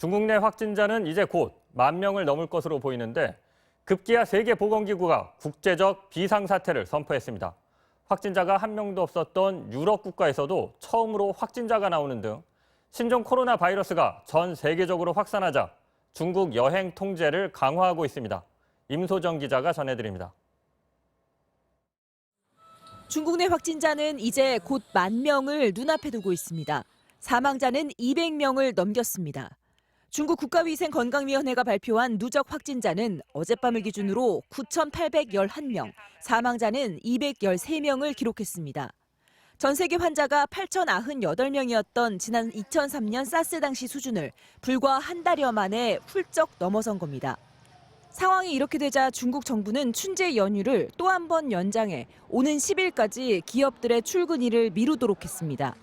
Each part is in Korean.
중국 내 확진자는 이제 곧 10,000명을 넘을 것으로 보이는데 급기야 세계보건기구가 국제적 비상사태를 선포했습니다. 확진자가 한 명도 없었던 유럽 국가에서도 처음으로 확진자가 나오는 등 신종 코로나 바이러스가 전 세계적으로 확산하자 중국 여행 통제를 강화하고 있습니다. 임소정 기자가 전해드립니다. 중국 내 확진자는 이제 곧 10,000명을 눈앞에 두고 있습니다. 사망자는 200명을 넘겼습니다. 중국 국가위생건강위원회가 발표한 누적 확진자는 어젯밤을 기준으로 9,811명, 사망자는 213명을 기록했습니다. 전 세계 환자가 8,098명이었던 지난 2003년 사스 당시 수준을 불과 한 달여 만에 훌쩍 넘어선 겁니다. 상황이 이렇게 되자 중국 정부는 춘제 연휴를 또 한 번 연장해 오는 10일까지 기업들의 출근일을 미루도록 했습니다.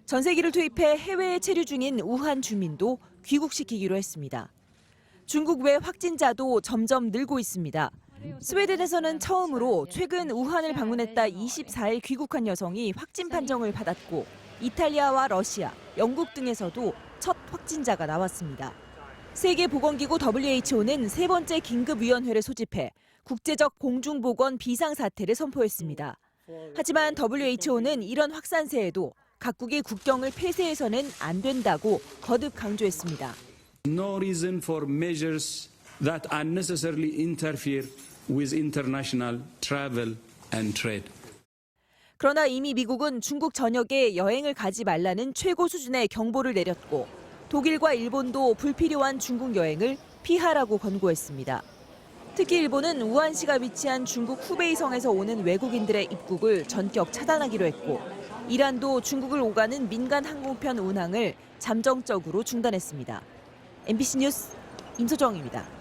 전세기를 투입해 해외에 체류 중인 우한 주민도 귀국시키기로 했습니다. 중국 외 확진자도 점점 늘고 있습니다. 스웨덴에서는 처음으로 최근 우한을 방문했다 24일 귀국한 여성이 확진 판정을 받았고 이탈리아와 러시아, 영국 등에서도 첫 확진자가 나왔습니다. 세계보건기구 WHO는 세 번째 긴급위원회를 소집해 국제적 공중보건 비상사태를 선포했습니다. 하지만 WHO는 이런 확산세에도 각국이 국경을 폐쇄해서는 안 된다고 거듭 강조했습니다. No reason for measures that unnecessarily interfere with international travel and trade. 그러나 이미 미국은 중국 전역에 여행을 가지 말라는 최고 수준의 경보를 내렸고 독일과 일본도 불필요한 중국 여행을 피하라고 권고했습니다. 특히 일본은 우한시가 위치한 중국 후베이성에서 오는 외국인들의 입국을 전격 차단하기로 했고 이란도 중국을 오가는 민간 항공편 운항을 잠정적으로 중단했습니다. MBC 뉴스 임소정입니다.